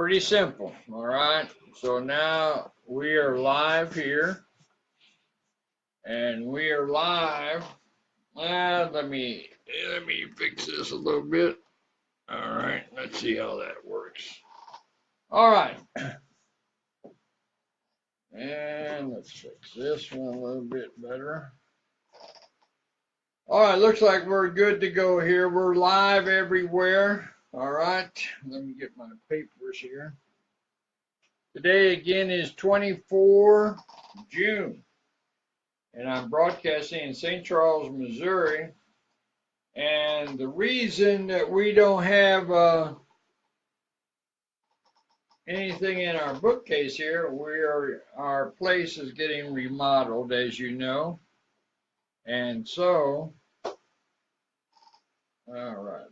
Pretty simple, all right? So now we are live here, and we are live. Let me fix this a little bit. All right, let's see how that works. All right, and let's fix this one a little bit better. All right, looks like we're good to go here. We're live everywhere. All right, let me get my papers here. Today again is 24 June, and I'm broadcasting in St. Charles, Missouri. And the reason that we don't have anything in our bookcase here, our place is getting remodeled, as you know. And so, all right,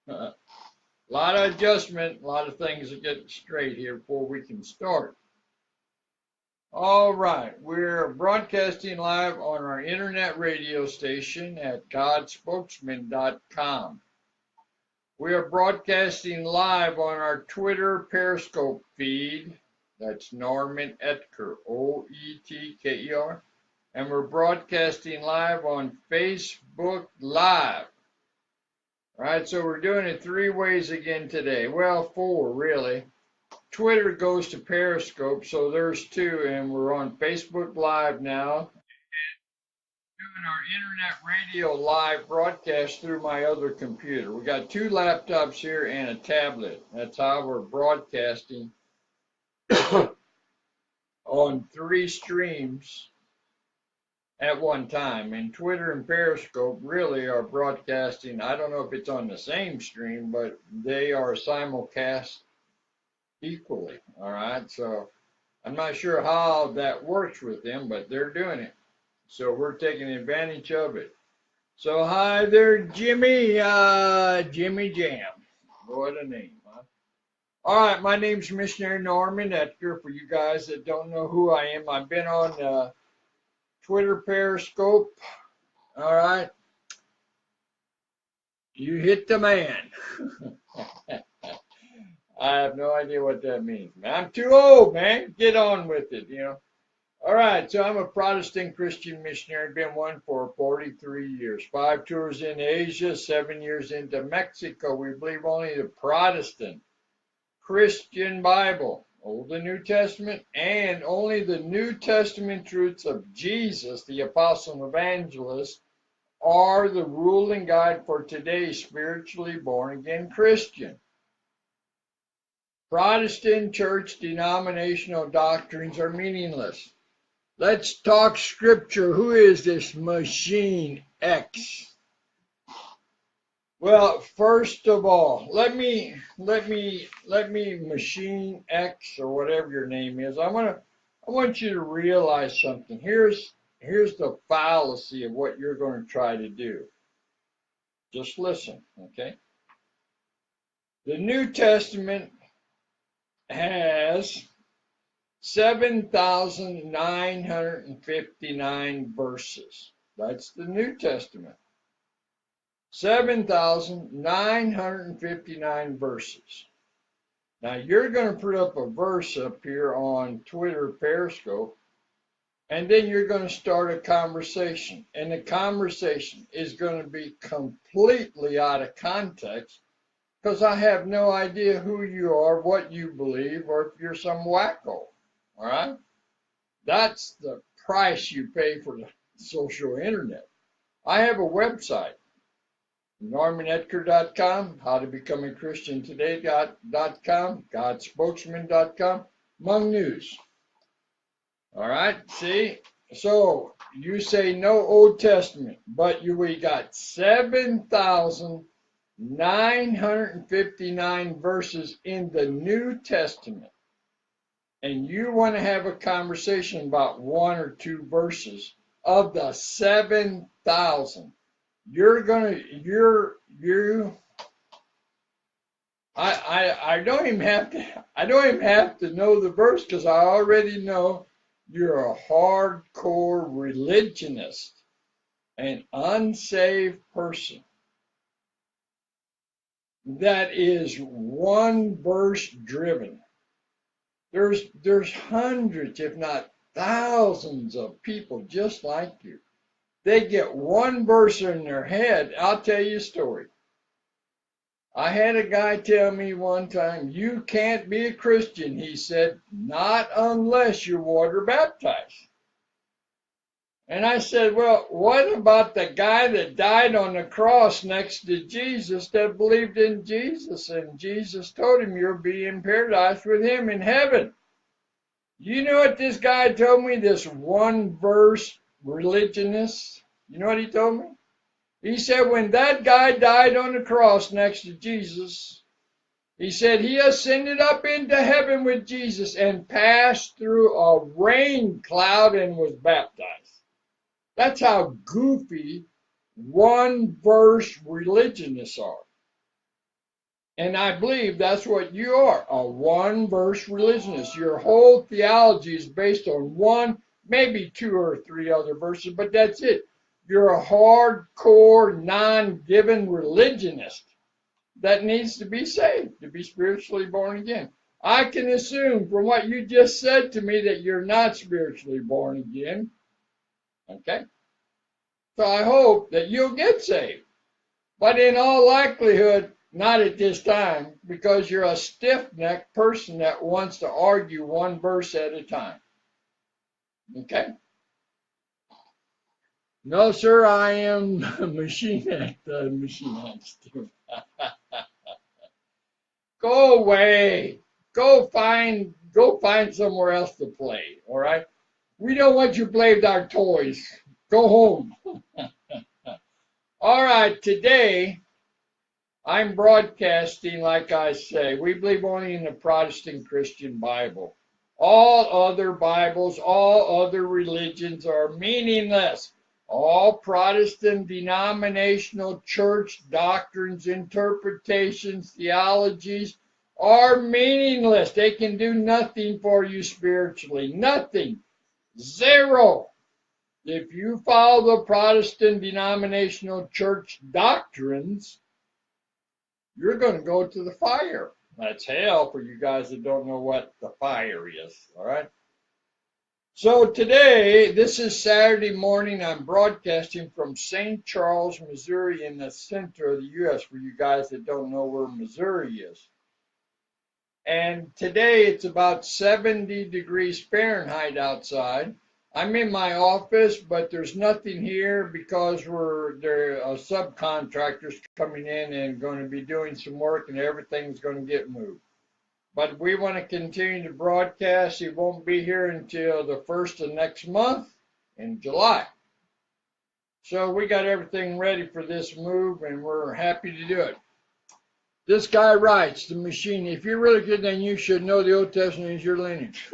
a lot of adjustment, a lot of things to get straight here before we can start. All right, we're broadcasting live on our internet radio station at godspokesman.com. We are broadcasting live on our Twitter Periscope feed. That's Norman Oetker, O-E-T-K-E-R. And we're broadcasting live on Facebook Live. All right, so we're doing it 3 ways again today. Well, 4 really. Twitter goes to Periscope, so there's 2, and we're on Facebook Live now. Doing our internet radio live broadcast through my other computer. We got 2 laptops here and a tablet. That's how we're broadcasting on 3 streams at one time. And Twitter and Periscope really are broadcasting. I don't know if it's on the same stream, but they are simulcast equally. All right, so I'm not sure how that works with them, but they're doing it. So we're taking advantage of it. So hi there, Jimmy, Jimmy Jam. What a name, huh? All right, my name's Missionary Norman Oetker. For you guys that don't know who I am, I've been on Twitter Periscope. All right. You hit the man. I have no idea what that means, man. I'm too old, man. Get on with it, you know. All right, so I'm a Protestant Christian missionary, been one for 43 years. 5 tours in Asia, 7 years into Mexico. We believe only the Protestant Christian Bible, Old and New Testament, and only the New Testament truths of Jesus, the Apostle and Evangelist, are the rule and guide for today's spiritually born-again Christian. Protestant church denominational doctrines are meaningless. Let's talk scripture. Who is this Machine X? Well, first of all, let me Machine X, or whatever your name is. I want you to realize something. Here's the fallacy of what you're going to try to do. Just listen, okay? The New Testament has 7,959 verses. That's the New Testament. 7,959 verses. Now you're going to put up a verse up here on Twitter Periscope, and then you're going to start a conversation. And the conversation is going to be completely out of context, because I have no idea who you are, what you believe, or if you're some wacko. All right? That's the price you pay for the social internet. I have a website, normanetker.com, howtobecomechristiantoday.com, godspokesman.com, among news. All right? See? So you say no Old Testament, but we got 7,959 verses in the New Testament. And you want to have a conversation about 1 or 2 verses of the 7,000. I don't even have to know the verse, because I already know you're a hardcore religionist, an unsaved person. that is one verse driven. There's hundreds, if not thousands of people just like you. They get one verse in their head. I'll tell you a story. I had a guy tell me one time, you can't be a Christian, he said, not unless you're water baptized. And I said, well, what about the guy that died on the cross next to Jesus that believed in Jesus? And Jesus told him, you'll be in paradise with him in heaven. You know what this guy told me, this one verse religionist? You know what he told me? He said, when that guy died on the cross next to Jesus, he said he ascended up into heaven with Jesus and passed through a rain cloud and was baptized. That's how goofy one verse religionists are. And I believe that's what you are, a one verse religionist. Your whole theology is based on one, maybe two or three other verses, but that's it. You're a hardcore, non-given religionist that needs to be saved, to be spiritually born again. I can assume from what you just said to me that you're not spiritually born again. Okay? So I hope that you'll get saved. But in all likelihood, not at this time, because you're a stiff-necked person that wants to argue one verse at a time. Okay? No, sir, I am machinist. Go away. Go find somewhere else to play, all right? We don't want you to play with our toys. Go home. All right, today I'm broadcasting, like I say, we believe only in the Protestant Christian Bible. All other Bibles, all other religions are meaningless. All Protestant denominational church doctrines, interpretations, theologies are meaningless. They can do nothing for you spiritually. Nothing. Zero. If you follow the Protestant denominational church doctrines, you're going to go to the fire. That's hell for you guys that don't know what the fire is, all right? So today, this is Saturday morning. I'm broadcasting from St. Charles, Missouri, in the center of the U.S., for you guys that don't know where Missouri is. And today, it's about 70 degrees Fahrenheit outside. I'm in my office, but there's nothing here because there are subcontractors coming in and going to be doing some work, and everything's going to get moved. But we want to continue to broadcast. It won't be here until the 1st of next month in July. So we got everything ready for this move, and we're happy to do it. This guy writes, the machine, if you're really good, then you should know the Old Testament is your lineage.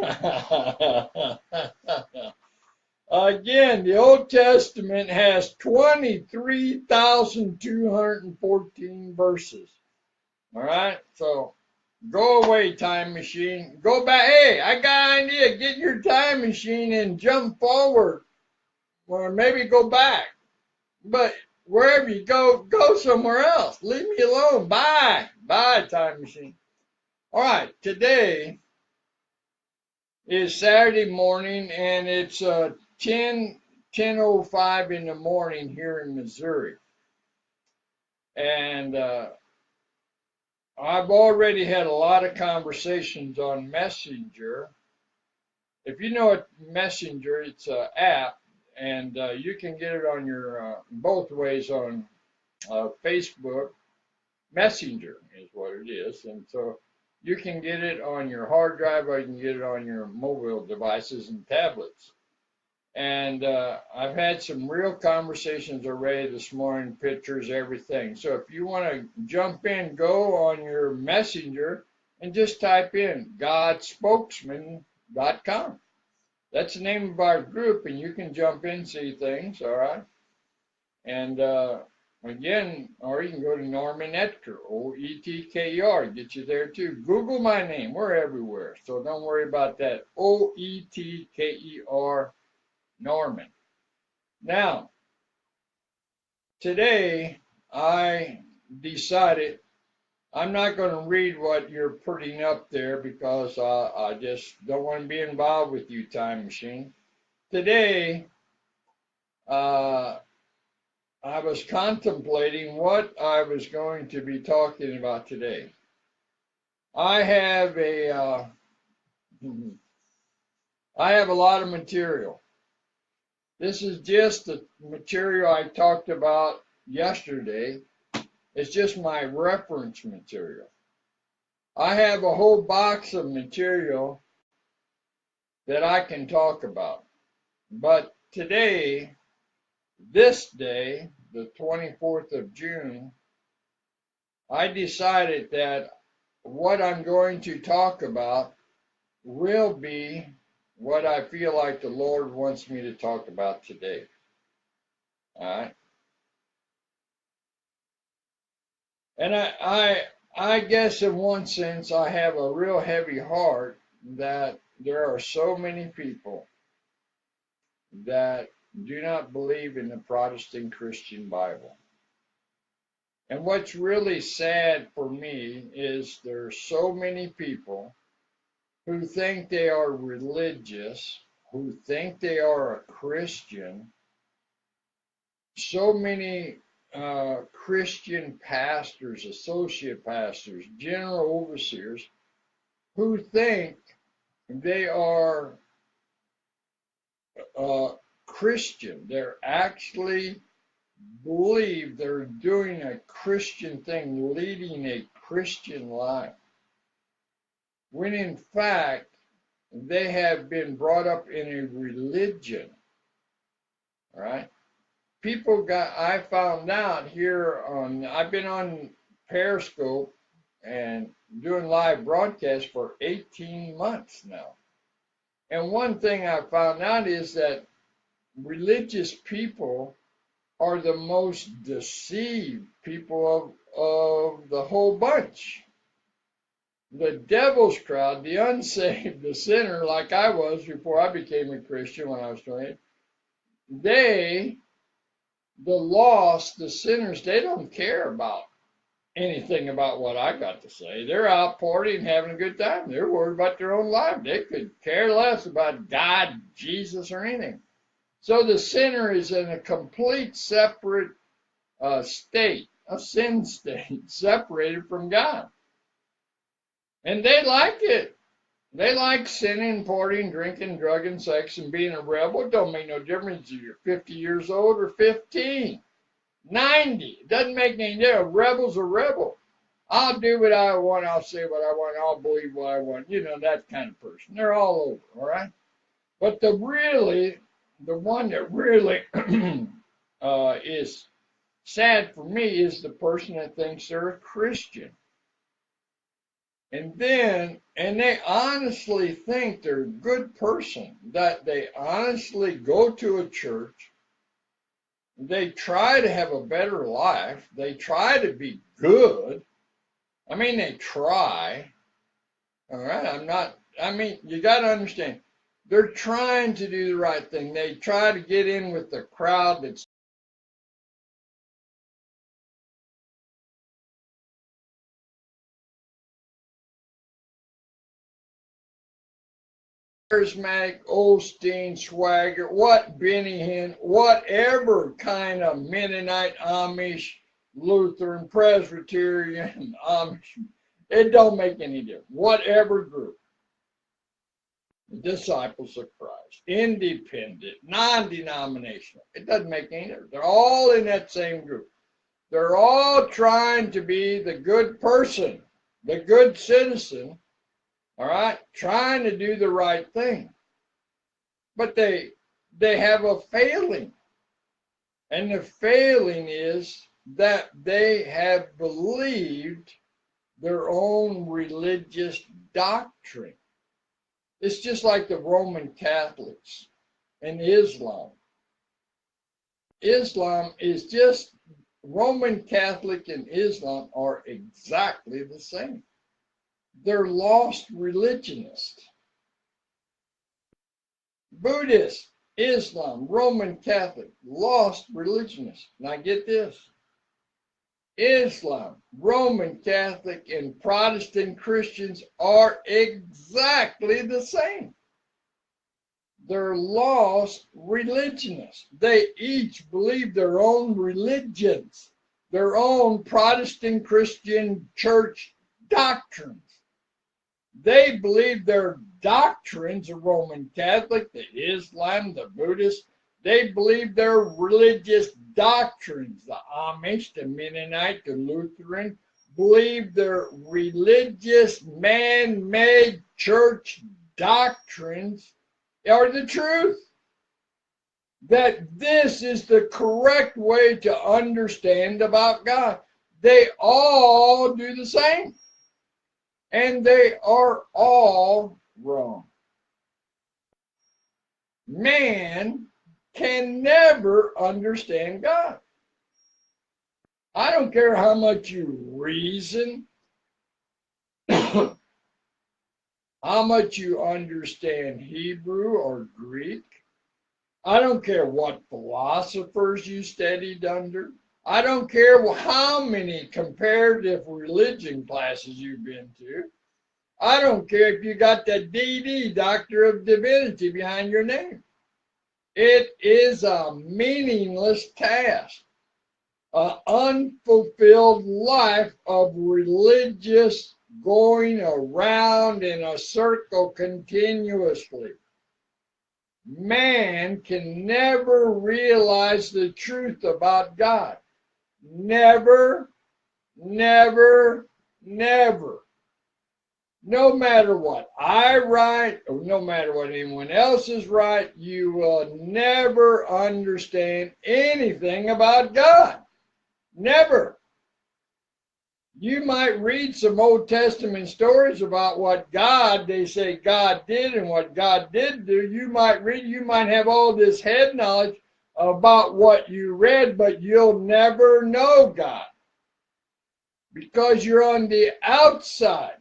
Again, the Old Testament has 23,214 verses. All right, so go away, time machine. Go back. Hey, I got an idea. Get your time machine and jump forward, or maybe go back. But wherever you go, go somewhere else. Leave me alone. Bye. Bye, time machine. All right, today is Saturday morning, and it's 10:05 in the morning here in Missouri. And I've already had a lot of conversations on Messenger. If you know what Messenger, it's an app, and you can get it on your both ways on Facebook. Messenger is what it is, and so you can get it on your hard drive, or you can get it on your mobile devices and tablets. And I've had some real conversations already this morning, pictures, everything. So if you want to jump in, go on your Messenger and just type in godspokesman.com. That's the name of our group, and you can jump in, see things, all right? And again, or you can go to Norman Oetker, O-E-T-K-E-R, get you there too. Google my name, we're everywhere, so don't worry about that. O-E-T-K-E-R, Norman. Now, today I decided I'm not going to read what you're putting up there because I just don't want to be involved with you, Time Machine. Today, uh, I was contemplating what I was going to be talking about today. I have I have a lot of material. This is just the material I talked about yesterday. It's just my reference material. I have a whole box of material that I can talk about. But today, this day, the 24th of June, I decided that what I'm going to talk about will be what I feel like the Lord wants me to talk about today. All right. And I guess in one sense, I have a real heavy heart that there are so many people that do not believe in the Protestant Christian Bible. And what's really sad for me is there are so many people who think they are religious, who think they are a Christian, so many Christian pastors, associate pastors, general overseers, who think they are Christian. They're actually believe they're doing a Christian thing, leading a Christian life, when in fact they have been brought up in a religion. All right. I found out here I've been on Periscope and doing live broadcasts for 18 months now. And one thing I found out is that religious people are the most deceived people of the whole bunch. The devil's crowd, the unsaved, the sinner, like I was before I became a Christian when I was 20, the lost, the sinners, they don't care about anything about what I got to say. They're out partying, having a good time. They're worried about their own life. They could care less about God, Jesus, or anything. So the sinner is in a complete separate state, a sin state, separated from God. And they like it. They like sinning, partying, drinking, drugging, sex, and being a rebel. It don't make no difference if you're 50 years old or 15, 90. It doesn't make any difference. A rebel's a rebel. I'll do what I want. I'll say what I want. I'll believe what I want. You know, that kind of person. They're all over, all right? But the one that really is sad for me is the person that thinks they're a Christian. And they honestly think they're a good person, that they honestly go to a church, they try to have a better life, they try to be good. I mean, they try. All right, you got to understand, they're trying to do the right thing. They try to get in with the crowd that's charismatic, Osteen, Swagger, Benny Hinn, whatever kind of Mennonite, Amish, Lutheran, Presbyterian, Amish, it don't make any difference. Whatever group, disciples of Christ, independent, non-denominational, it doesn't make any difference. They're all in that same group. They're all trying to be the good person, the good citizen, all right, trying to do the right thing. But they have a failing. And the failing is that they have believed their own religious doctrine. It's just like the Roman Catholics and Islam. Islam is just, Roman Catholic and Islam are exactly the same. They're lost religionists. Buddhist, Islam, Roman Catholic, lost religionists. Now get this. Islam, Roman Catholic, and Protestant Christians are exactly the same. They're lost religionists. They each believe their own religions, their own Protestant Christian church doctrines. They believe their doctrines, the Roman Catholic, the Islam, the Buddhist. They believe their religious doctrines, the Amish, the Mennonite, the Lutheran, believe their religious man-made church doctrines are the truth. That this is the correct way to understand about God. They all do the same. And they are all wrong. Man can never understand God. I don't care how much you reason, how much you understand Hebrew or Greek. I don't care what philosophers you studied under. I don't care how many comparative religion classes you've been to. I don't care if you got the DD, Doctor of Divinity, behind your name. It is a meaningless task, an unfulfilled life of religious going around in a circle continuously. Man can never realize the truth about God. Never, never, never. No matter what I write, or no matter what anyone else is write, you will never understand anything about God. Never. You might read some Old Testament stories about what God, they say God did and what God did do. You might read, you might have all this head knowledge about what you read, but you'll never know God because you're on the outside.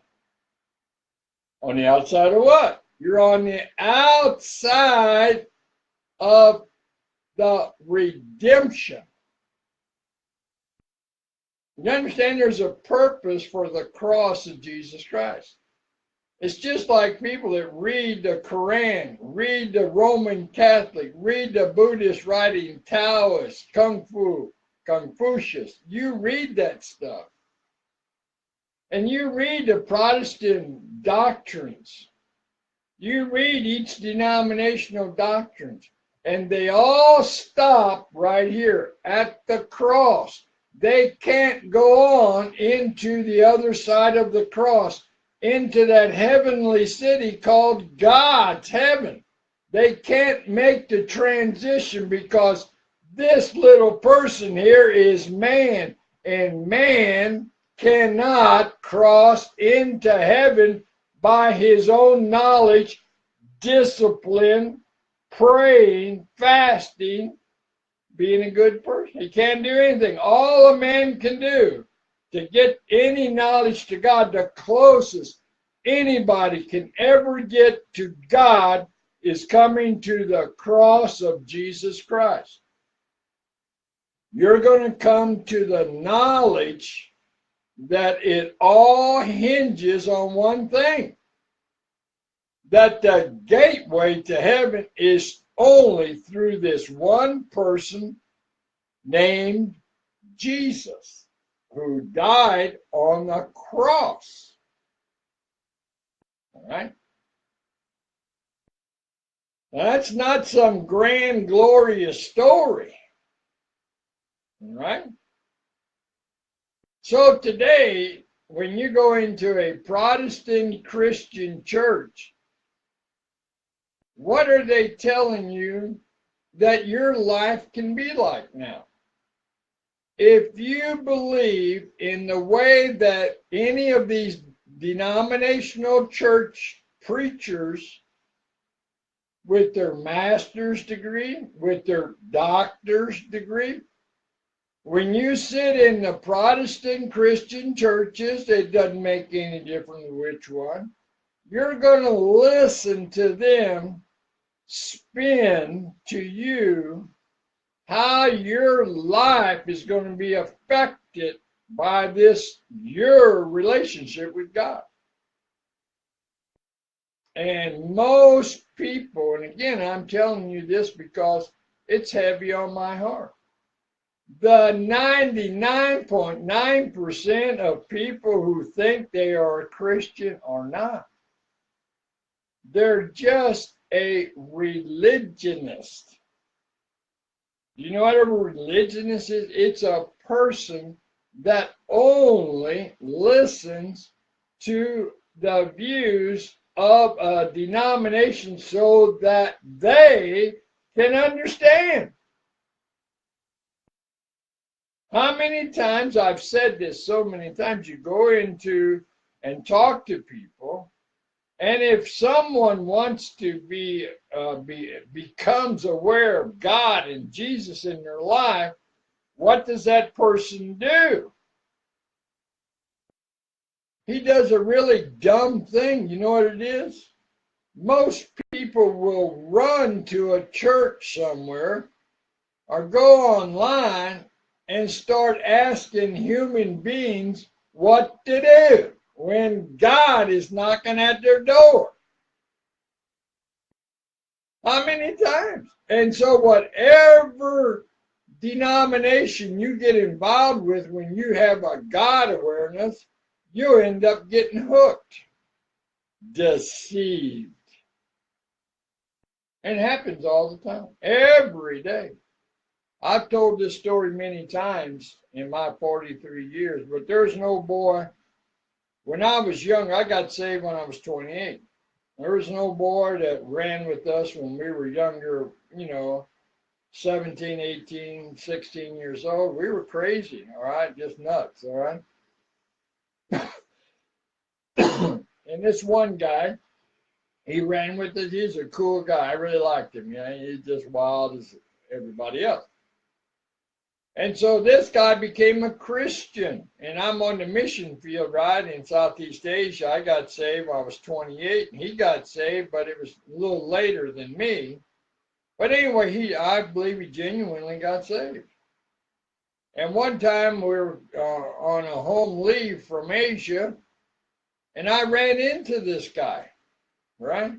On the outside of what? You're on the outside of the redemption. You understand there's a purpose for the cross of Jesus Christ. It's just like people that read the Quran, read the Roman Catholic, read the Buddhist writing, Taoist, Kung Fu, Confucius. You read that stuff. And you read the Protestant doctrines. You read each denominational doctrines, and they all stop right here at the cross. They can't go on into the other side of the cross, into that heavenly city called God's heaven. They can't make the transition because this little person here is man, and man cannot cross into heaven by his own knowledge, discipline, praying, fasting, being a good person. He can't do anything. All a man can do to get any knowledge to God, the closest anybody can ever get to God, is coming to the cross of Jesus Christ. You're going to come to the knowledge that it all hinges on one thing, that the gateway to heaven is only through this one person named Jesus, who died on the cross. All right? Now, that's not some grand, glorious story. All right? So today, when you go into a Protestant Christian church, what are they telling you that your life can be like now? If you believe in the way that any of these denominational church preachers with their master's degree, with their doctor's degree, when you sit in the Protestant Christian churches, it doesn't make any difference which one, you're going to listen to them spin to you how your life is going to be affected by this, your relationship with God. And most people, and again, I'm telling you this because it's heavy on my heart. The 99.9% of people who think they are a Christian are not. They're just a religionist. You know what a religionist is? It's a person that only listens to the views of a denomination so that they can understand. How many times I've said this so many times, you go into and talk to people, and if someone wants to becomes aware of God and Jesus in their life, what does that person do? He does a really dumb thing. You know what it is? Most people will run to a church somewhere or go online and start asking human beings what to do when God is knocking at their door. How many times? And so whatever denomination you get involved with, when you have a God awareness, you end up getting hooked, deceived. And it happens all the time, every day. I've told this story many times in my 43 years, but there's no boy. When I was young, I got saved when I was 28. There was no boy that ran with us when we were younger, 17, 18, 16 years old. We were crazy, all right, just nuts, all right. And this one guy, he ran with us. He's a cool guy. I really liked him. He's just wild as everybody else. And so this guy became a Christian, and I'm on the mission field, right, in Southeast Asia. I got saved when I was 28, and he got saved, but it was a little later than me. But anyway, I believe he genuinely got saved. And one time we were on a home leave from Asia, and I ran into this guy, right?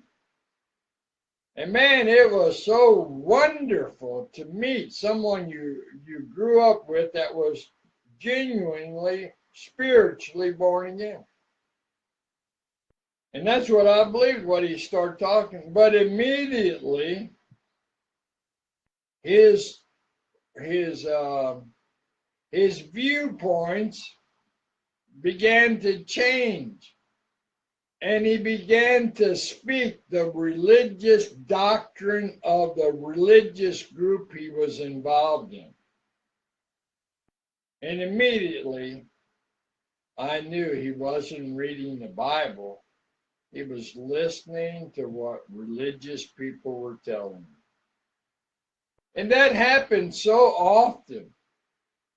And man, it was so wonderful to meet someone you grew up with that was genuinely spiritually born again. And that's what I believed when he started talking. But immediately, his viewpoints began to change. And he began to speak the religious doctrine of the religious group he was involved in. And immediately, I knew he wasn't reading the Bible. He was listening to what religious people were telling him. And that happens so often.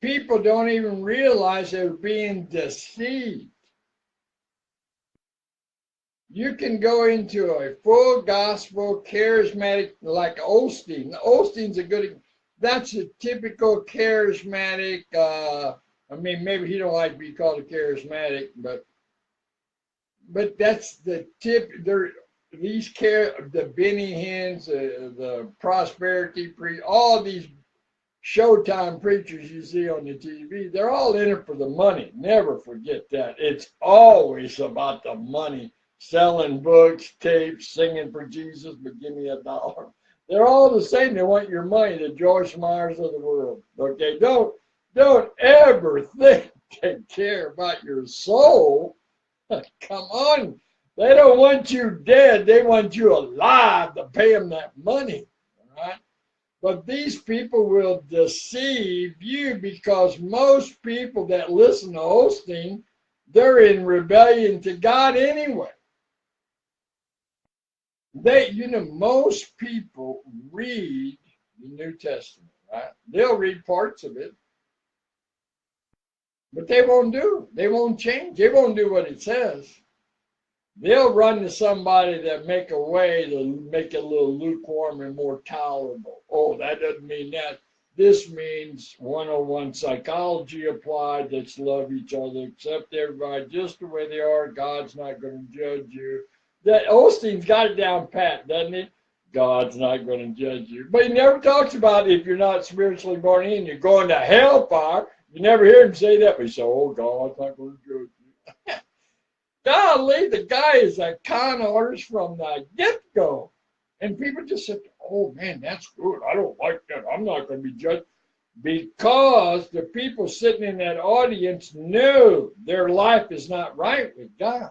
People don't even realize they're being deceived. You can go into a full gospel, charismatic, like Osteen. Osteen's that's a typical charismatic, maybe he don't like to be called a charismatic, but that's the tip. The Benny Hinn's, the prosperity all these Showtime preachers you see on the TV, they're all in it for the money. Never forget that. It's always about the money. Selling books, tapes, singing for Jesus, but give me $1. They're all the same. They want your money, the Joyce Myers of the world. Okay, don't ever think they care about your soul. Come on. They don't want you dead. They want you alive to pay them that money. All right? But these people will deceive you because most people that listen to Osteen, they're in rebellion to God anyway. Most people read the New Testament, right? They'll read parts of it, but they won't do it. They won't change. They won't do what it says. They'll run to somebody that make a way to make it a little lukewarm and more tolerable. Oh, that doesn't mean that. This means 101 psychology applied. Let's love each other, accept everybody just the way they are. God's not going to judge you. That Osteen's got it down pat, doesn't he? God's not going to judge you. But he never talks about if you're not spiritually born again, you're going to hellfire. You never hear him say that. But he said, oh, God's not going to judge you. Golly, the guy is a con artist from the get-go. And people just said, oh, man, that's good. I don't like that. I'm not going to be judged. Because the people sitting in that audience knew their life is not right with God.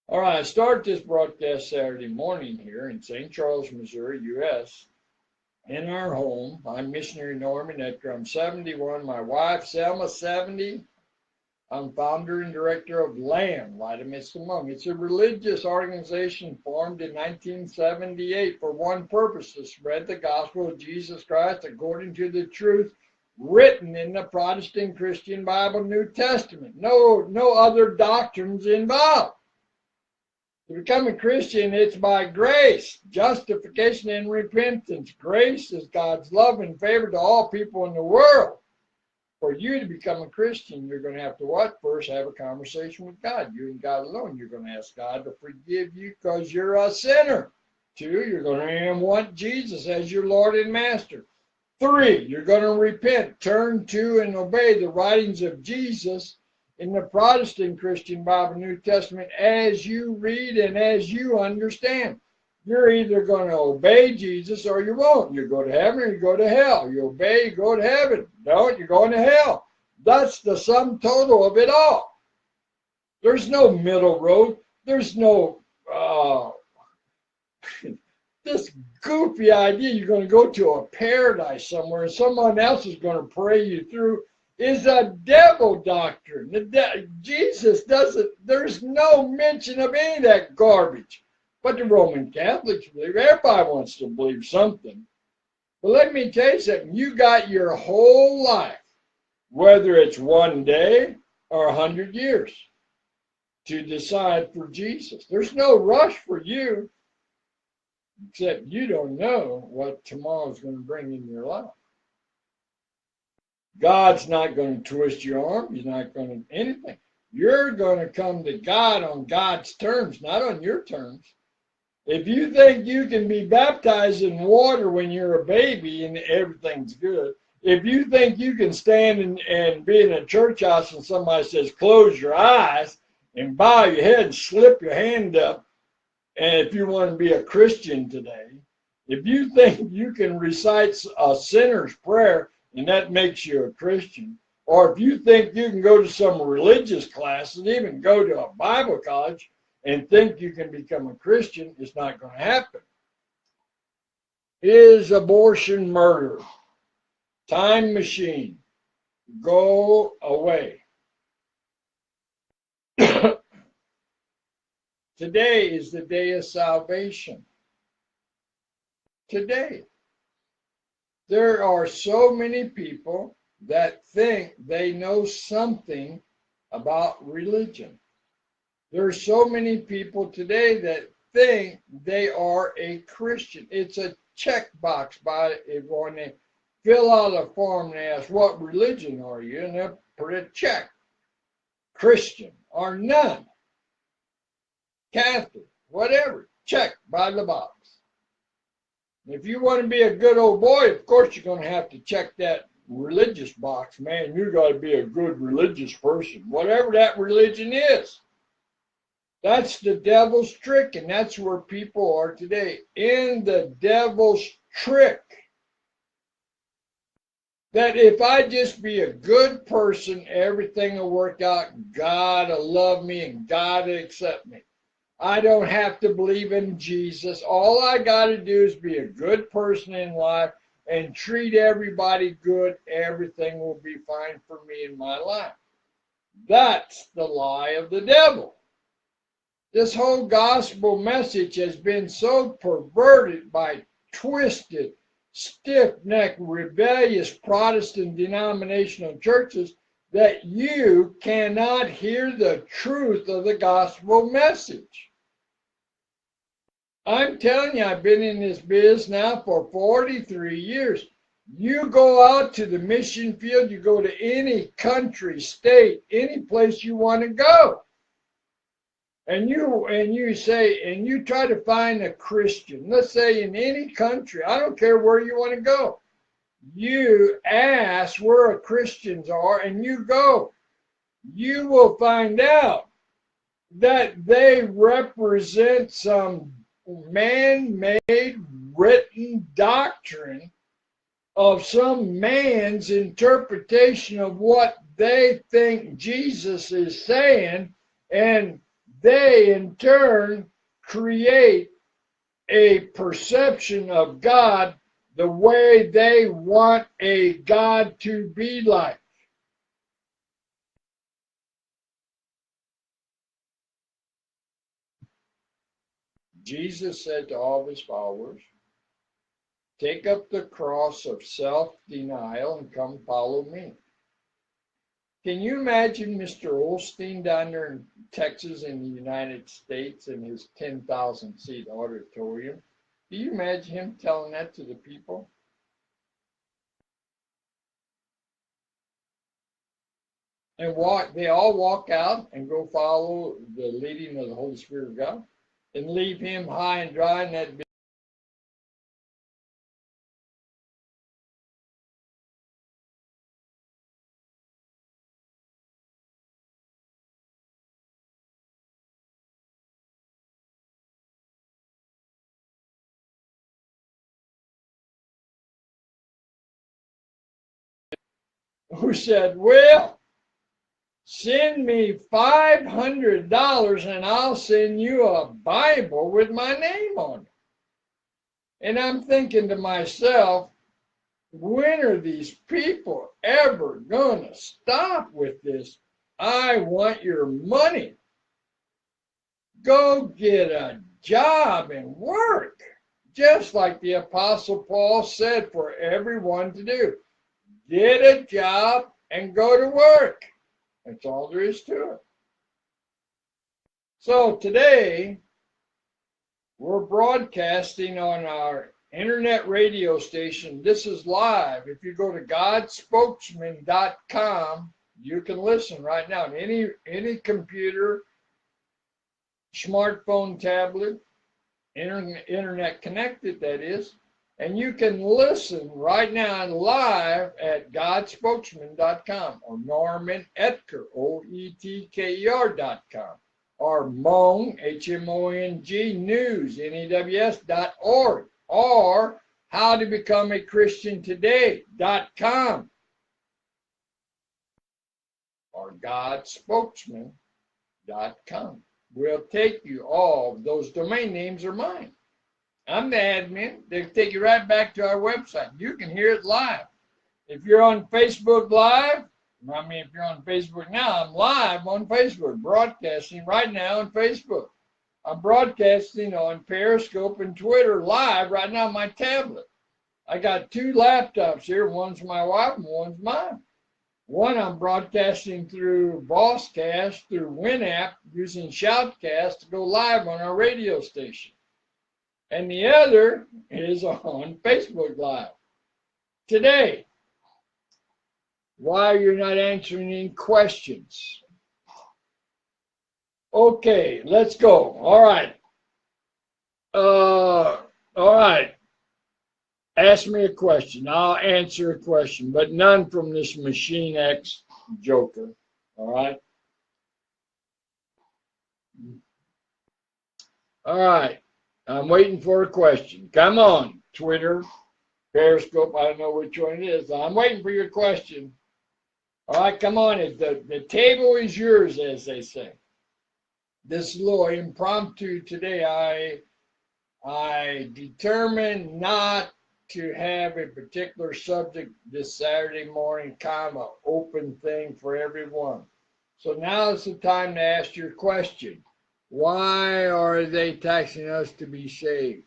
All right, I started this broadcast Saturday morning here in St. Charles, Missouri, U.S., in our home. I'm missionary Selma Oetker. I'm 71. My wife, Selma, 70. I'm founder and director of L.A.M, Light Amidst the Hmong. It's a religious organization formed in 1978 for one purpose, to spread the gospel of Jesus Christ according to the truth written in the Protestant Christian Bible New Testament. No other doctrines involved. To become a Christian, it's by grace, justification and repentance. Grace is God's love and favor to all people in the world. For you to become a Christian, you're going to have to what? First, have a conversation with God. You and God alone. You're going to ask God to forgive you because you're a sinner. 2, you're going to want Jesus as your Lord and Master. 3, you're going to repent, turn to and obey the writings of Jesus in the Protestant Christian Bible New Testament as you read and as you understand. You're either going to obey Jesus or you won't. You go to heaven or you go to hell. You obey, you go to heaven. Don't, you're going to hell. That's the sum total of it all. There's no middle road. There's no this goofy idea you're going to go to a paradise somewhere and someone else is going to pray you through is a devil doctrine. Jesus doesn't, there's no mention of any of that garbage. But the Roman Catholics believe. Everybody wants to believe something. But let me tell you something. You got your whole life, whether it's one day or 100 years, to decide for Jesus. There's no rush for you, except you don't know what tomorrow's going to bring in your life. God's not going to twist your arm. He's not going to anything. You're going to come to God on God's terms, not on your terms. If you think you can be baptized in water when you're a baby and everything's good, if you think you can stand and be in a church house and somebody says, close your eyes and bow your head and slip your hand up, and if you want to be a Christian today, if you think you can recite a sinner's prayer and that makes you a Christian, or if you think you can go to some religious class and even go to a Bible college and think you can become a Christian, it's not going to happen. Is abortion murder? Time machine. Go away. Today is the day of salvation. Today. There are so many people that think they know something about religion. There are so many people today that think they are a Christian. It's a checkbox by when they fill out a form and they ask, what religion are you? And they'll put a check. Christian or none. Catholic, whatever. Check by the box. If you want to be a good old boy, of course you're going to have to check that religious box. Man, you got to be a good religious person, whatever that religion is. That's the devil's trick, and that's where people are today, in the devil's trick. That if I just be a good person, everything will work out. God will love me and God will accept me. I don't have to believe in Jesus. All I got to do is be a good person in life and treat everybody good. Everything will be fine for me in my life. That's the lie of the devil. This whole gospel message has been so perverted by twisted, stiff-necked, rebellious Protestant denominational churches that you cannot hear the truth of the gospel message. I'm telling you, I've been in this biz now for 43 years. You go out to the mission field, you go to any country, state, any place you want to go. And you say, and you try to find a Christian, let's say in any country, I don't care where you want to go. You ask where Christians are and you go. You will find out that they represent some man-made written doctrine of some man's interpretation of what they think Jesus is saying, and they in turn create a perception of God the way they want a God to be like. Jesus said to all of his followers, take up the cross of self-denial and come follow me. Can you imagine Mr. Olstein down there in Texas in the United States in his 10,000 seat auditorium? Do you imagine him telling that to the people? And they all walk out and go follow the leading of the Holy Spirit of God and leave him high and dry in that who said, well, send me $500 and I'll send you a Bible with my name on it. And I'm thinking to myself, when are these people ever going to stop with this? I want your money. Go get a job and work. Just like the Apostle Paul said for everyone to do. Get a job and go to work. That's all there is to it. So today, we're broadcasting on our internet radio station. This is live. If you go to godspokesman.com, you can listen right now on any computer, smartphone, tablet, internet connected, that is. And you can listen right now live at godspokesman.com or Norman Etker, OETKER.com, or Mong, HMONG, News, NEWS.org, or howtobecomechristiantoday.com, or godspokesman.com. We'll take you all. Those domain names are mine. I'm the admin. They'll take you right back to our website. You can hear it live. If you're on Facebook Live, if you're on Facebook now, I'm live on Facebook, broadcasting right now on Facebook. I'm broadcasting on Periscope and Twitter live right now on my tablet. I got two laptops here. One's my wife and one's mine. One I'm broadcasting through Bosscast, through WinApp, using Shoutcast to go live on our radio station. And the other is on Facebook Live. Today, why you're not answering any questions? Okay, let's go. All right. All right. Ask me a question. I'll answer a question, but none from this Machine X joker. All right. All right. I'm waiting for a question. Come on, Twitter, Periscope. I don't know which one it is. I'm waiting for your question. All right, come on. The table is yours, as they say. This is a little impromptu today. I determined not to have a particular subject this Saturday morning, kind of an open thing for everyone. So now is the time to ask your question. Why are they taxing us to be saved?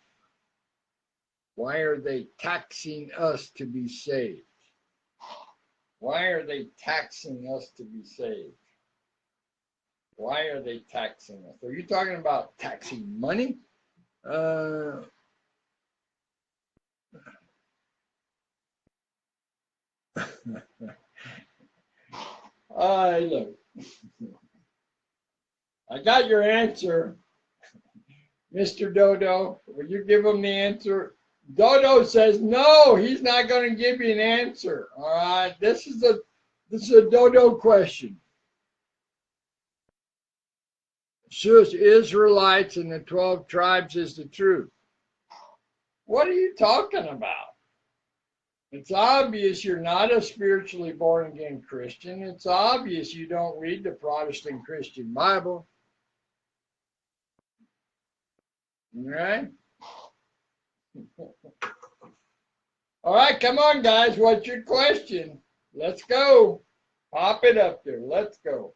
Why are they taxing us to be saved? Why are they taxing us to be saved? Why are they taxing us? Are you talking about taxing money? Uh, look, I got your answer, Mr. Dodo. Will you give him the answer? Dodo says no, he's not going to give you an answer. All right, this is a Dodo question. Should Israelites and the 12 tribes is the truth? What are you talking about? It's obvious you're not a spiritually born again Christian. It's obvious you don't read the Protestant Christian Bible. All right? All right, come on, guys. What's your question? Let's go. Pop it up there. Let's go.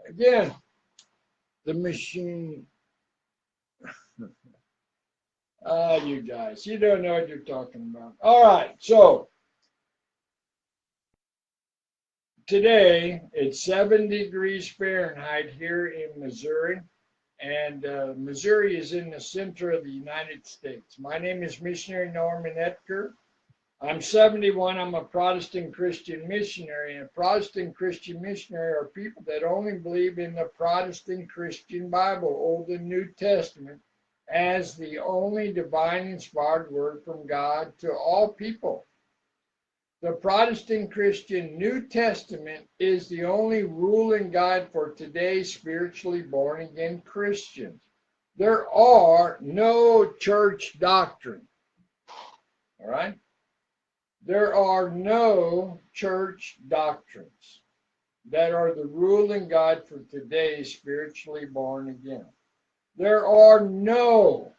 Again, the machine. You guys, you don't know what you're talking about. All right, so today it's 7 degrees Fahrenheit here in Missouri, and Missouri is in the center of the United States. My name is Missionary Norman Oetker. I'm 71. I'm a Protestant Christian missionary, and a Protestant Christian missionary are people that only believe in the Protestant Christian Bible, Old and New Testament, as the only divine inspired word from God to all people. The Protestant Christian New Testament is the only rule and guide for today's spiritually born again Christians. There are no church doctrine. All right? There are no church doctrines that are the rule and guide for today's spiritually born again. There are no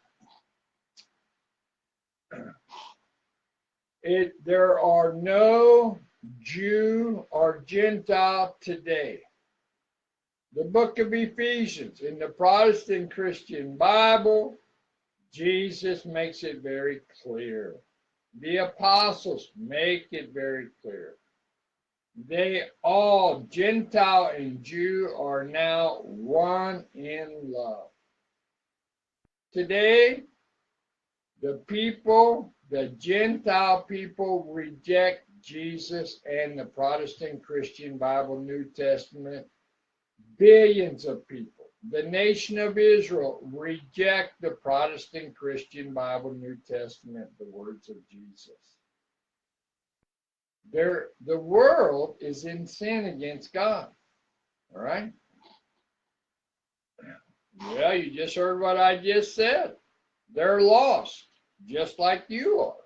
Jew or Gentile today. The book of Ephesians in the Protestant Christian Bible, Jesus makes it very clear. The apostles make it very clear. They all, Gentile and Jew, are now one in love. Today, the Gentile people reject Jesus and the Protestant Christian Bible, New Testament. Billions of people. The nation of Israel reject the Protestant Christian Bible, New Testament, the words of Jesus. The world is in sin against God. All right? Well, you just heard what I just said. They're lost, just like you are.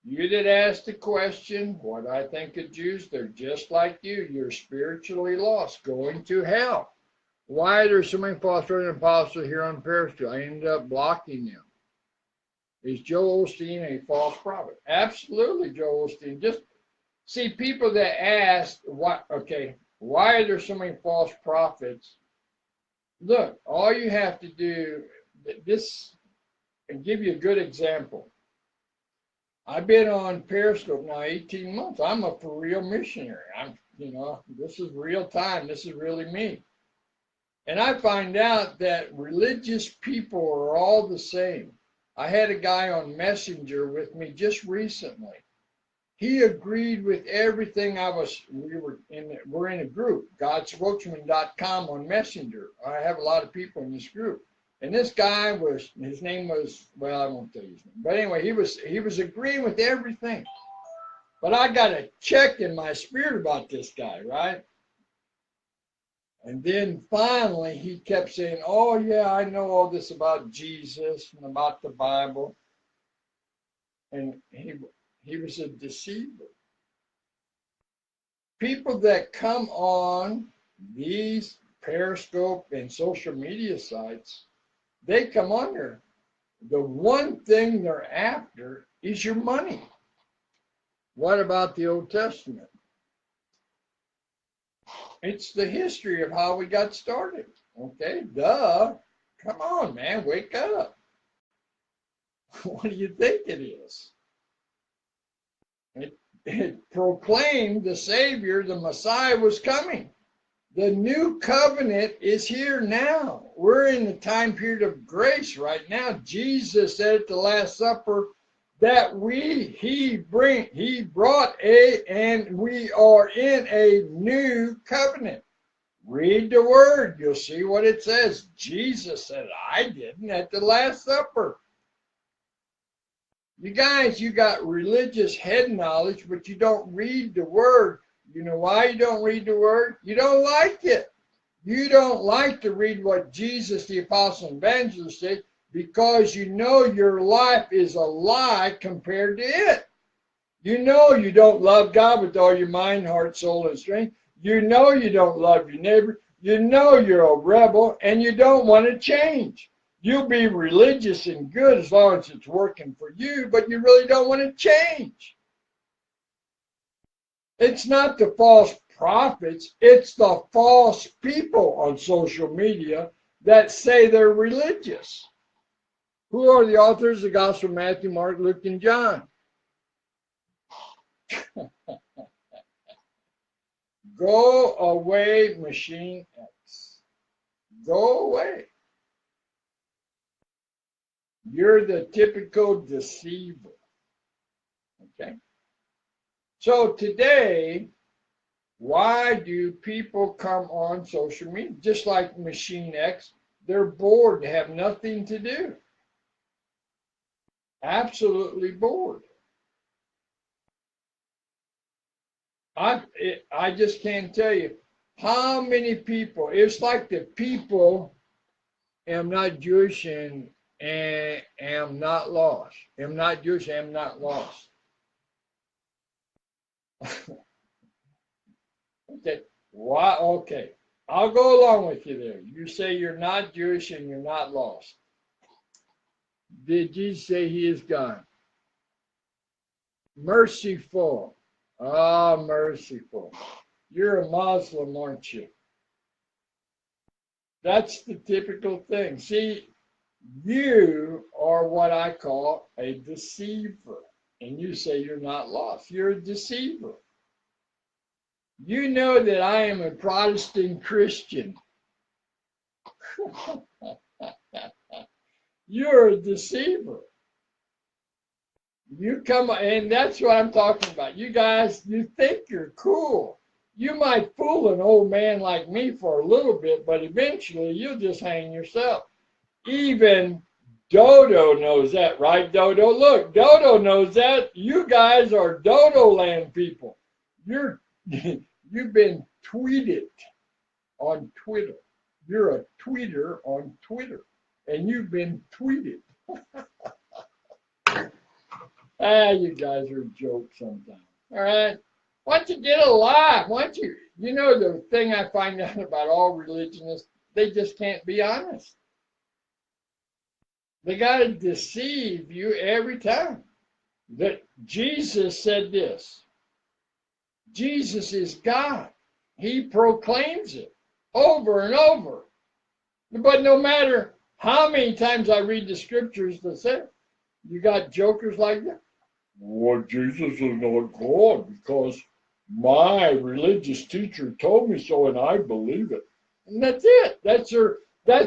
You that asked the question, what I think of Jews, they're just like you. You're spiritually lost, going to hell. Why are there so many false brothers and apostles here on Periscope? I ended up blocking them. Is Joel Osteen a false prophet? Absolutely, Joel Osteen. Just see people that ask, why are there so many false prophets? Look, all you have to do, this, and give you a good example. I've been on Periscope now 18 months. I'm a for real missionary. This is real time. This is really me. And I find out that religious people are all the same. I had a guy on Messenger with me just recently. He agreed with everything we're in a group, godspokesman.com on Messenger. I have a lot of people in this group. And this guy his name was, well, I won't tell you his name. But anyway, he was agreeing with everything. But I got a check in my spirit about this guy, right? And then finally he kept saying, oh yeah, I know all this about Jesus and about the Bible. And he was a deceiver. People that come on these Periscope and social media sites, they come under. The one thing they're after is your money. What about the Old Testament? It's the history of how we got started. Okay, duh. Come on, man, wake up. What do you think it is? It proclaimed the Savior, the Messiah, was coming. The new covenant is here now. We're in the time period of grace right now. Jesus said at the Last Supper that he brought and we are in a new covenant. Read the word, you'll see what it says. Jesus said, I didn't at the Last Supper. You guys, you got religious head knowledge, but you don't read the word. You know why you don't read the word? You don't like it. You don't like to read what Jesus, the apostle and evangelist, said because you know your life is a lie compared to it. You know you don't love God with all your mind, heart, soul, and strength. You know you don't love your neighbor. You know you're a rebel, and you don't want to change. You'll be religious and good as long as it's working for you, but you really don't want to change. It's not the false prophets, it's the false people on social media that say they're religious. Who are the authors of the Gospel of Matthew, Mark, Luke, and John? Go away, Machine X. Go away. You're the typical deceiver. Okay? So today, why do people come on social media? Just like Machine X, they're bored, have nothing to do. Absolutely bored. I just can't tell you how many people. It's like the people am not Jewish and am not lost. Am not Jewish, am not lost. Okay. Why? Okay. I'll go along with you there. You say you're not Jewish and you're not lost. Did Jesus say he is God? Merciful. Ah, merciful. You're a Muslim, aren't you? That's the typical thing. See, you are what I call a deceiver. And you say you're not lost. You're a deceiver. You know that I am a Protestant Christian. You're a deceiver. You come, and that's what I'm talking about. You guys, you think you're cool. You might fool an old man like me for a little bit, but eventually you'll just hang yourself. Even Dodo knows that, right, Dodo? Look, Dodo knows that. You guys are Dodo land people. You're you've been tweeted on Twitter. You're a tweeter on Twitter, and you've been tweeted. You guys are a joke sometimes. All right. Why don't you get a life? Why don't you? You know the thing I find out about all religionists, they just can't be honest. They got to deceive you every time. That Jesus said this. Jesus is God. He proclaims it over and over. But no matter how many times I read the scriptures that say, you got jokers like that. Well, Jesus is not God because my religious teacher told me so and I believe it. And that's it. That's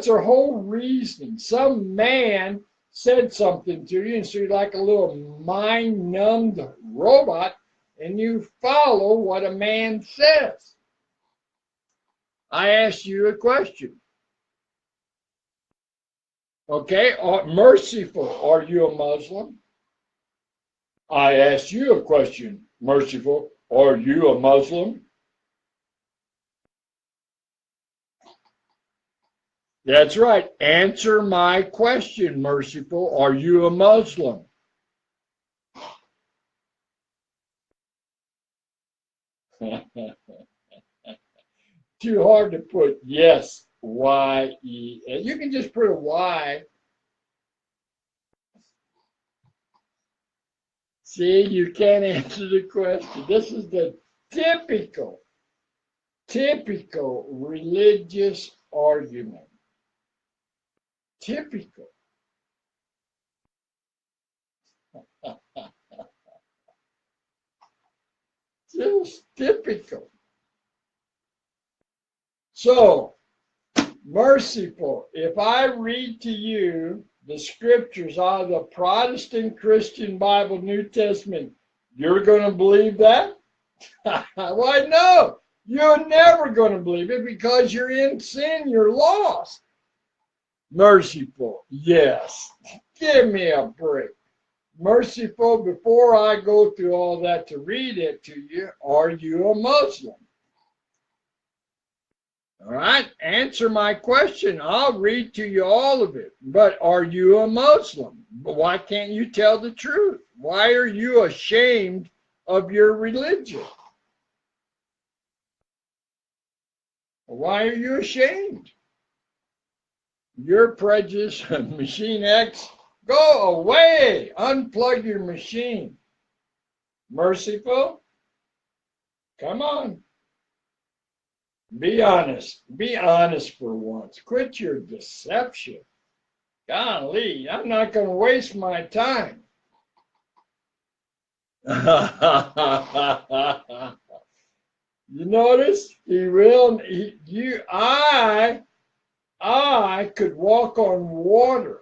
her whole reasoning. Some man said something to you, and so you're like a little mind-numbed robot, and you follow what a man says. I asked you a question. Okay, merciful, are you a Muslim? I asked you a question, merciful, are you a Muslim? That's right. Answer my question, merciful. Are you a Muslim? Too hard to put yes, Y-E. You can just put a Y. See, you can't answer the question. This is the typical religious argument. Typical. Just typical. So, merciful, if I read to you the scriptures out of the Protestant Christian Bible, New Testament, you're going to believe that? Why, no. You're never going to believe it because you're in sin. You're lost. Merciful, yes. Give me a break. Merciful, before I go through all that to read it to you, are you a Muslim? All right, answer my question. I'll read to you all of it. But are you a Muslim? Why can't you tell the truth? Why are you ashamed of your religion? Why are you ashamed? Your prejudice, Machine X, go away. Unplug your machine. Merciful, come on. Be honest. Be honest for once. Quit your deception. Golly, I'm not going to waste my time. You notice? I could walk on water.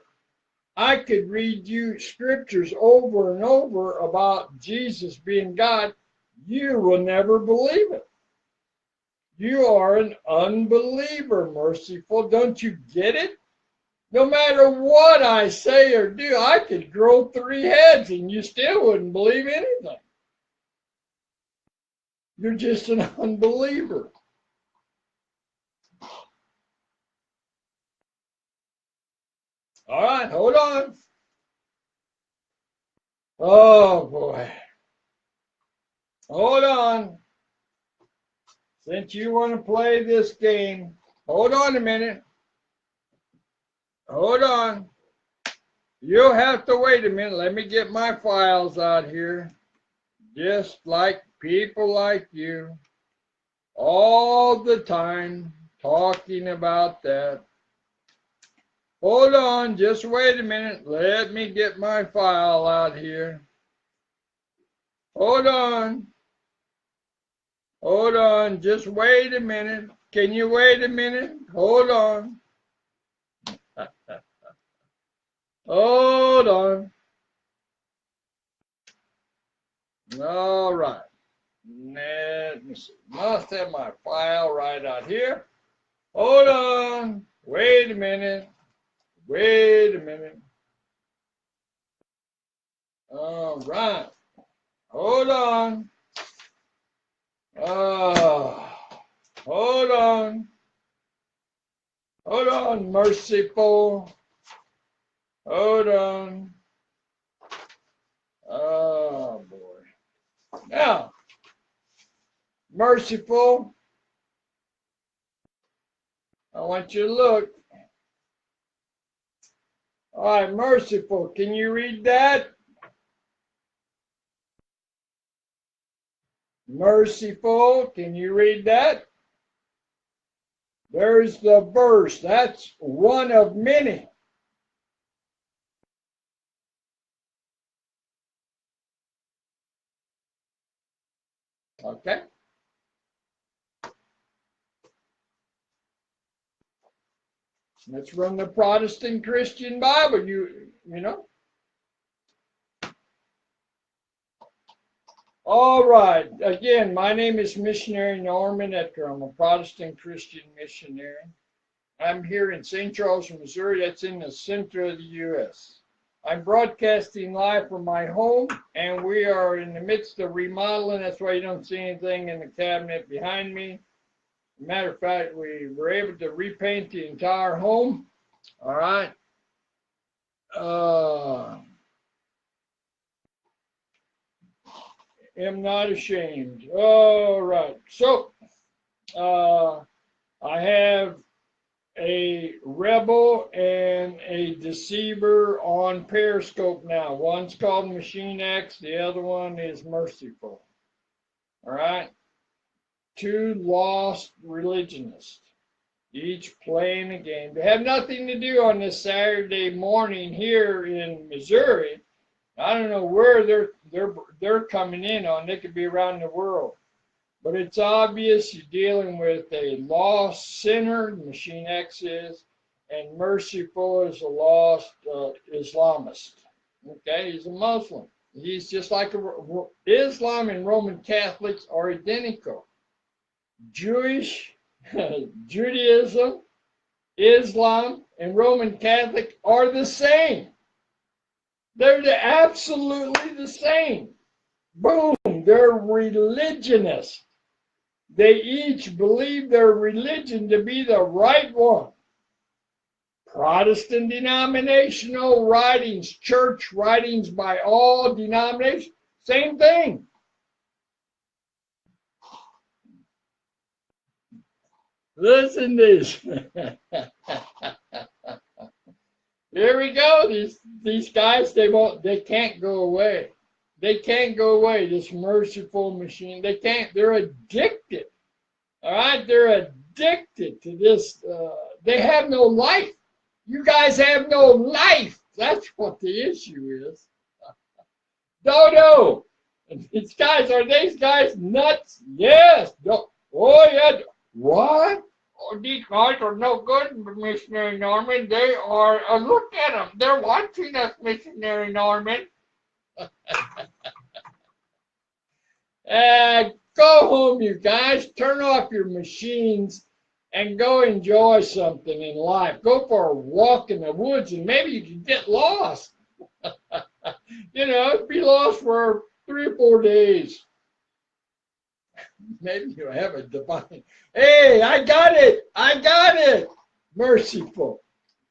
I could read you scriptures over and over about Jesus being God. You will never believe it. You are an unbeliever, Merciful. Don't you get it? No matter what I say or do, I could grow 3 heads and you still wouldn't believe anything. You're just an unbeliever. All right, hold on. Oh, boy. Hold on. Since you want to play this game, hold on a minute. Hold on. You'll have to wait a minute. Let me get my files out here. Just like people like you, all the time talking about that. Hold on, just wait a minute. Let me get my file out here. Hold on. Hold on, just wait a minute. Can you wait a minute? Hold on. Hold on. All right. Let me see. Must have my file right out here. Hold on. Wait a minute. Wait a minute. All right. Hold on. Hold on. Hold on, Merciful. Hold on. Oh, boy. Now, Merciful, I want you to look. All right, Merciful, can you read that? Merciful, can you read that? There's the verse. That's one of many. Okay. Let's run the Protestant Christian Bible. You know. All right. Again, my name is Missionary Norman Oetker. I'm a Protestant Christian missionary. I'm here in St. Charles, Missouri. That's in the center of the U.S. I'm broadcasting live from my home, and we are in the midst of remodeling. That's why you don't see anything in the cabinet behind me. Matter of fact, we were able to repaint the entire home. All right. Am not ashamed. All right. So, I have a rebel and a deceiver on Periscope now. One's called Machine X, the other one is Merciful. All right. 2 lost religionists, each playing a game. They have nothing to do on this Saturday morning here in Missouri. I don't know where they're coming in on. They could be around the world. But it's obvious you're dealing with a lost sinner, Machine X is, and Merciful is a lost Islamist. Okay, he's a Muslim. He's just like Islam and Roman Catholics are identical. Jewish, Judaism, Islam, and Roman Catholic are the same. They're absolutely the same. Boom, they're religionists. They each believe their religion to be the right one. Protestant denominational writings, church writings by all denominations, same thing. Listen to this. Here we go. These guys, they can't go away. They can't go away. This merciful machine, they can't. They're addicted. All right, they're addicted to this. They have no life. You guys have no life. That's what the issue is. Dodo. These guys, are these guys nuts? Yes. Oh, yeah. What? Oh, these guys are no good, Missionary Norman. They are, look at them. They're watching us, Missionary Norman. Go home, you guys. Turn off your machines and go enjoy something in life. Go for a walk in the woods and maybe you can get lost. Be lost for 3 or 4 days. Maybe you have a divine. Hey, I got it. Merciful.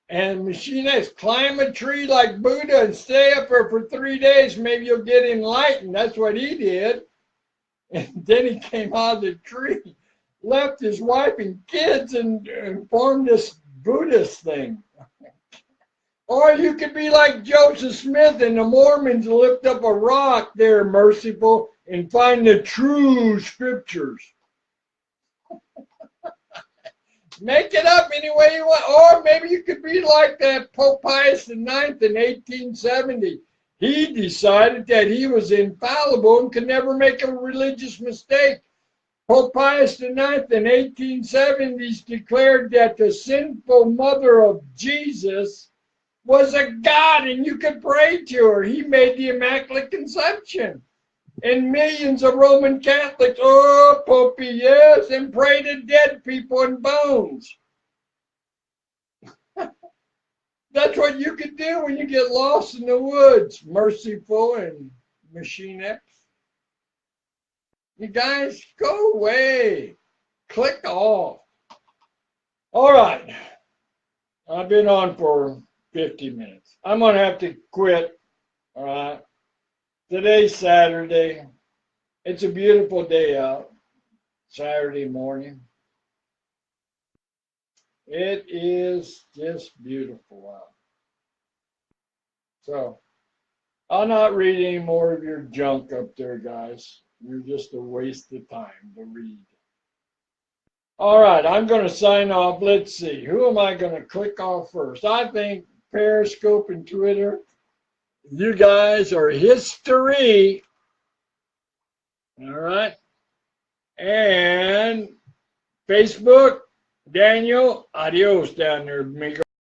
And Machine X, climb a tree like Buddha and stay up there for 3 days. Maybe you'll get enlightened. That's what he did. And then he came out of the tree, left his wife and kids, and formed this Buddhist thing. Or you could be like Joseph Smith and the Mormons, lift up a rock there, Merciful, and find the true scriptures. Make it up any way you want. Or maybe you could be like that Pope Pius IX in 1870. He decided that he was infallible and could never make a religious mistake. Pope Pius IX in 1870s declared that the sinful mother of Jesus was a god and you could pray to her. He made the Immaculate Conception. And millions of Roman Catholics, oh, Popey, yes, and pray to dead people and bones. That's what you can do when you get lost in the woods, Merciful and Machine X. You guys, go away. Click off. All right. I've been on for 50 minutes. I'm going to have to quit. All right. Today's Saturday. It's a beautiful day out. Saturday morning. It is just beautiful out. So, I'll not read any more of your junk up there, guys. You're just a waste of time to read. All right, I'm going to sign off. Let's see. Who am I going to click off first? I think Periscope and Twitter. You guys are history. All right. And Facebook, Daniel, adios down there, amigo.